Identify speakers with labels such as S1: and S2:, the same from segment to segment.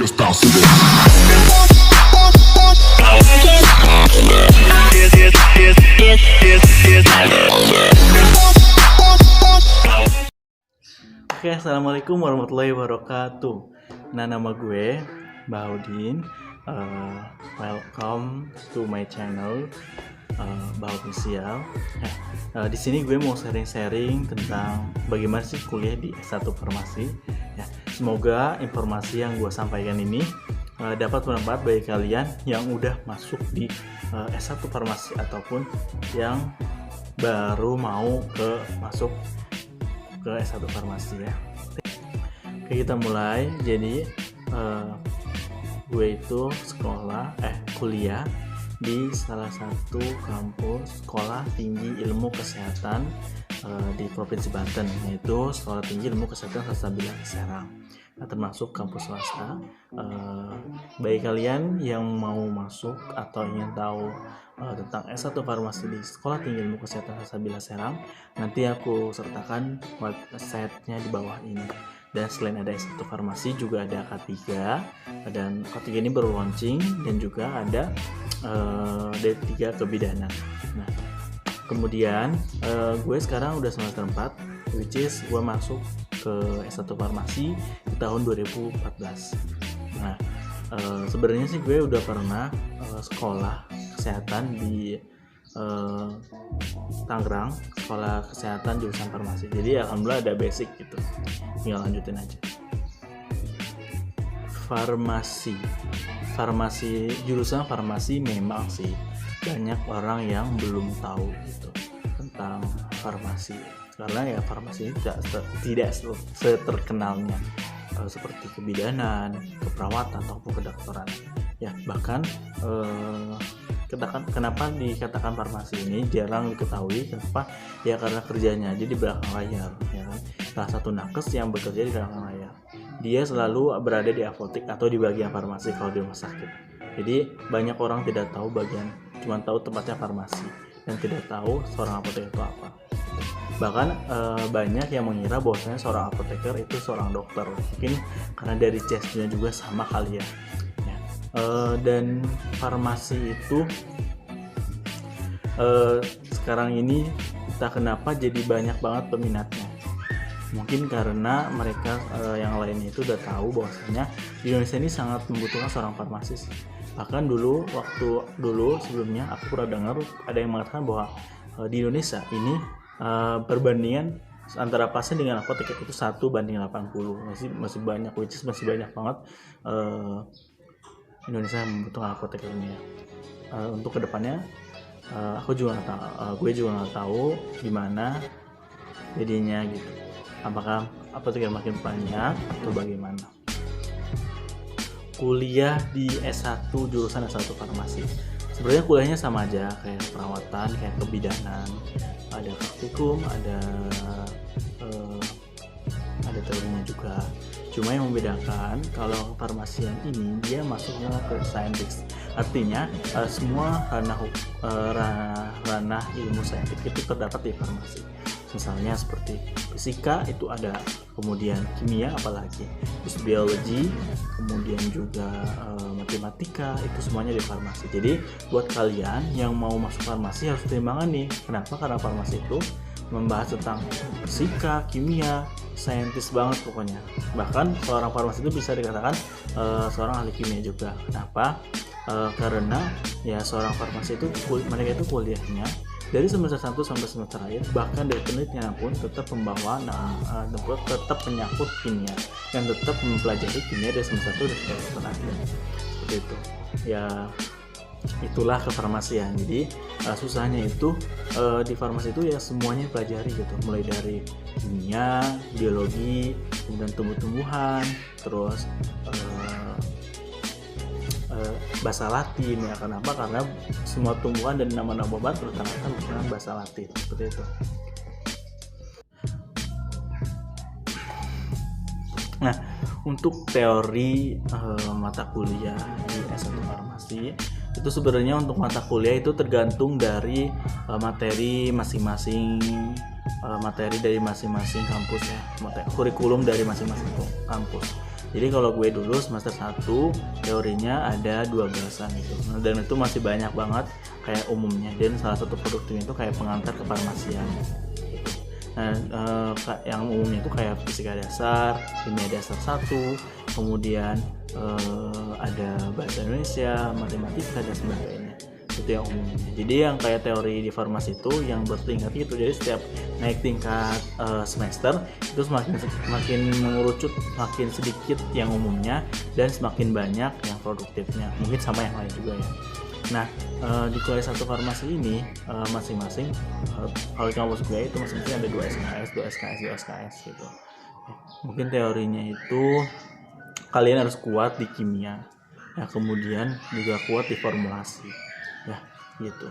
S1: Just bounce to this.
S2: Oke, assalamualaikum warahmatullahi wabarakatuh. Nah, nama gue Baudin. Welcome to my channel Baud Official. Di sini gue mau sharing tentang bagaimana sih kuliah di S1 Farmasi. Ya, semoga informasi yang gue sampaikan ini dapat bermanfaat bagi kalian yang udah masuk di S1 Farmasi ataupun yang baru mau masuk ke S1 Farmasi ya. Oke, kita mulai. Jadi gue itu kuliah di salah satu kampus sekolah tinggi ilmu kesehatan di Provinsi Banten, yaitu Sekolah Tinggi Ilmu Kesehatan Salsabila Serang. Nah, termasuk kampus swasta. Bagi kalian yang mau masuk atau ingin tahu tentang S1 Farmasi di Sekolah Tinggi Ilmu Kesehatan Salsabila Serang, nanti aku sertakan website-nya di bawah ini. Dan selain ada S1 Farmasi juga ada K3, dan K3 ini baru launching, dan juga ada D3 Kebidanan. Nah, kemudian gue sekarang udah semester 4, which is gue masuk ke S1 Farmasi di tahun 2014. Nah, sebenarnya sih gue udah pernah sekolah kesehatan di Tangerang, sekolah kesehatan jurusan farmasi. Jadi alhamdulillah ada basic gitu. Tinggal lanjutin aja. Farmasi, jurusan farmasi memang sih banyak orang yang belum tahu gitu tentang farmasi. Karena ya farmasi ini tidak seterkenalnya seperti kebidanan, keperawatan ataupun kedokteran. Ya, bahkan kenapa dikatakan farmasi ini jarang diketahui? Kenapa? Ya karena kerjanya aja di belakang layar, ya kan? Salah satu nakes yang bekerja di belakang layar, dia selalu berada di apotek atau di bagian farmasi kalau di rumah sakit. Jadi banyak orang tidak tahu cuma tahu tempatnya farmasi dan tidak tahu seorang apoteker itu apa. Bahkan banyak yang mengira bahwasanya seorang apoteker itu seorang dokter, mungkin karena dari chestnya juga sama kali ya. Dan farmasi itu sekarang ini entah kenapa jadi banyak banget peminatnya. Mungkin karena mereka yang lainnya itu udah tahu bahwasanya di Indonesia ini sangat membutuhkan seorang farmasis. Bahkan sebelumnya aku pernah dengar ada yang mengatakan bahwa di Indonesia ini perbandingan antara pasien dengan apoteker itu 1:80. Masih banyak, masih banyak banget Indonesia membutuhkan apoteker ini ya. Untuk kedepannya gue juga nggak tahu gimana jadinya gitu. Apakah apoteker makin banyak atau bagaimana? Kuliah di S1 jurusan S1 Farmasi. Sebenarnya kuliahnya sama aja kayak perawatan, kayak kebidanan, ada praktikum, ada teorinya juga. Cuma yang membedakan kalau farmasian ini dia masuknya ke saintis. Artinya semua ranah ilmu saintifik itu terdapat di farmasi. Misalnya seperti fisika itu ada, kemudian kimia apalagi, terus biologi, kemudian juga matematika, itu semuanya di farmasi. Jadi buat kalian yang mau masuk farmasi harus pertimbangkan nih. Kenapa? Karena farmasi itu membahas tentang fisika, kimia, saintis banget pokoknya. Bahkan seorang farmasi itu bisa dikatakan seorang ahli kimia juga. Kenapa? Karena ya seorang farmasi itu mereka itu kuliahnya dari semester 1 sampai semester akhir, bahkan dari penelitian pun tetap tetap menyangkut kimia dan tetap mempelajari kimia dari semester 1 dan semester akhir. Seperti itu. Ya itulah kefarmasian. Jadi susahnya itu di farmasi itu ya semuanya pelajari gitu, mulai dari kimia, biologi, kemudian tumbuh-tumbuhan, terus bahasa Latin ya. Kenapa? Karena semua tumbuhan dan nama-nama obat terutamakan menggunakan bahasa Latin, seperti itu. Nah, untuk teori mata kuliah di S1 Farmasi itu sebenarnya untuk mata kuliah itu tergantung dari materi dari masing-masing kampus ya, kurikulum dari masing-masing kampus. Jadi kalau gue dulu semester 1 teorinya ada 12-an gitu. Nah, dan itu masih banyak banget kayak umumnya, dan salah satu produknya itu kayak pengantar ke farmasian. Nah, yang umumnya itu kayak fisika dasar, kimia dasar 1, kemudian ada bahasa Indonesia, matematika dan sebagainya. Itu yang umumnya. Jadi yang kayak teori di farmasi itu yang bertingkat gitu. Jadi setiap naik tingkat semester itu semakin mengerucut, makin sedikit yang umumnya dan semakin banyak yang produktifnya. Mungkin sama yang lain juga ya. Nah, di kuliah 1 farmasi ini masing-masing kalau di kampus gue itu masing-masing ada 2 SKS, 2 SKS, 2 SKS gitu. Mungkin teorinya itu kalian harus kuat di kimia, ya, kemudian juga kuat di formulasi, ya gitu.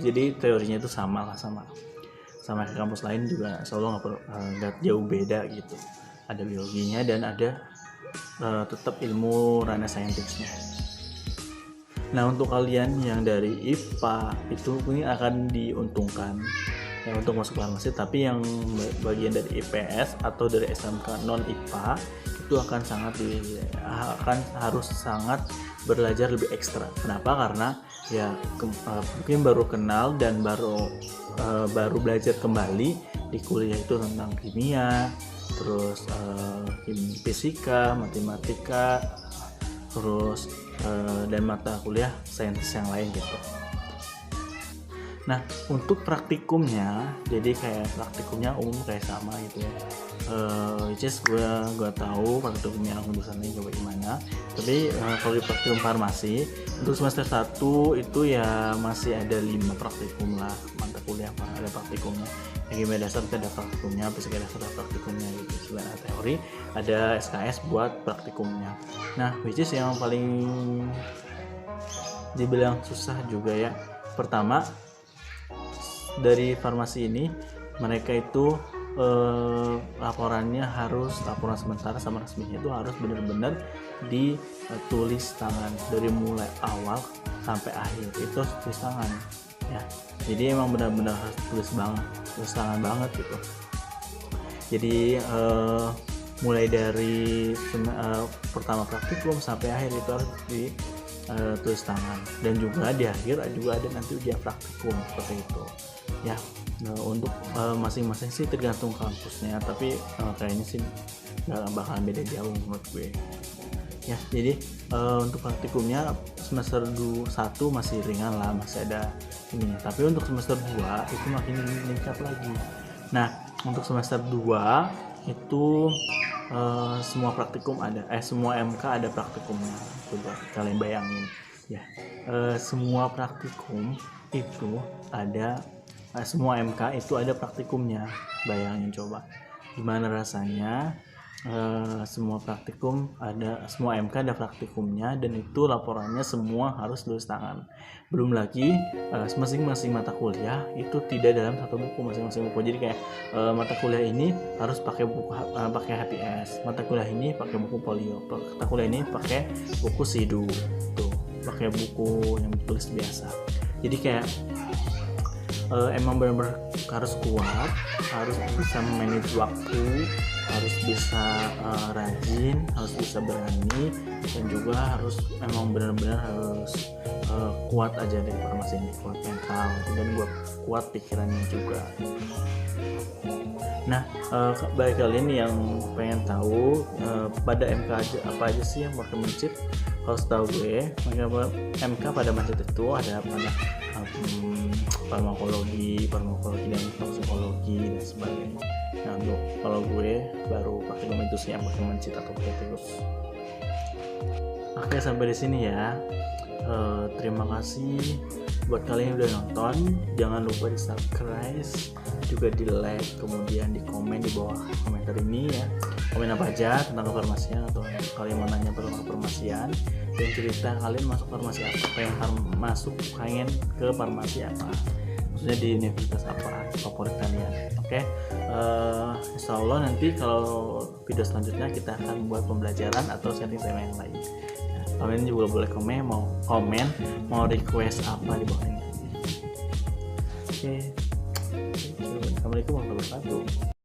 S2: Jadi teorinya itu sama ke kampus lain juga, selalu nggak jauh beda gitu. Ada biologinya dan ada tetap ilmu ranah saintisnya. Nah, untuk kalian yang dari IPA itu ini akan diuntungkan ya untuk masuk farmasi, tapi yang bagian dari IPS atau dari SMK non IPA itu akan harus sangat belajar lebih ekstra. Kenapa? Karena ya mungkin baru kenal dan baru belajar kembali di kuliah itu tentang kimia, terus fisika, matematika, terus dan mata kuliah sains yang lain gitu. Nah, untuk praktikumnya, jadi kayak praktikumnya umum kayak sama gitu ya. Just gue tahu praktikumnya jurusan ini coba gimana. Tapi kalau di praktikum farmasi untuk semester 1 itu ya masih ada 5 praktikum lah, mata kuliah ada praktikumnya. Yang kimia dasar itu ada praktikumnya, fisika dasar ada praktikumnya gitu. Selain ada teori, ada SKS buat praktikumnya. Nah, which is yang paling dibilang susah juga ya. Pertama, dari farmasi ini mereka itu laporan sementara sama resminya itu harus benar-benar ditulis tangan dari mulai awal sampai akhir, itu harus tulis tangan ya. Jadi emang benar-benar harus tulis tangan banget gitu. Jadi mulai dari pertama praktikum sampai akhir itu harus tulis tangan, dan juga di akhir juga ada nanti ujian praktikum seperti itu ya. Untuk masing-masing sih tergantung kampusnya, tapi kayaknya sih nggak bakalan beda jauh menurut gue ya. Jadi untuk praktikumnya semester 1 masih ringan lah, masih ada ininya, tapi untuk semester 2 itu makin meningkat lagi. Nah, untuk semester 2 itu semua praktikum ada, semua MK ada praktikumnya. Coba kalian bayangin ya, semua praktikum itu ada, semua MK itu ada praktikumnya. Bayangin coba gimana rasanya semua praktikum ada, semua MK ada praktikumnya, dan itu laporannya semua harus tulis tangan. Belum lagi masing-masing mata kuliah itu tidak dalam satu buku, masing-masing buku. Jadi kayak mata kuliah ini harus pakai buku pakai HPS, mata kuliah ini pakai buku polio, mata kuliah ini pakai buku SIDU, tuh pakai buku yang tulis biasa. Jadi kayak emang benar-benar harus kuat, harus bisa manage waktu, harus bisa rajin, harus bisa berani, dan juga harus emang benar-benar harus kuat aja dari farmasi ini, kuat mental dan kuat pikirannya juga. Nah, bagi kalian yang pengen tahu pada MK apa aja sih yang pakai mencit, kalau setahu gue MK pada mencit itu ada pada farmakologi dan toksikologi dan sebagainya. Nah, kalau gue baru pakai itu sih yang pakai mencit atau terus. Oke, sampai di sini ya. Terima kasih buat kalian yang udah nonton. Jangan lupa di subscribe, juga di like, kemudian di komen di bawah komentar ini ya. Komen apa aja tentang kefarmasian, atau kalian mau nanya tentang kefarmasian, dan cerita kalian masuk farmasi apa, pengen ke farmasi apa, maksudnya di universitas apa favorit kalian. Oke, insya Allah nanti kalau video selanjutnya kita akan buat pembelajaran atau sharing tema yang lain. Kalian juga boleh komen mau request apa di bawah ini. Oke. Assalamualaikum warahmatullahi wabarakatuh.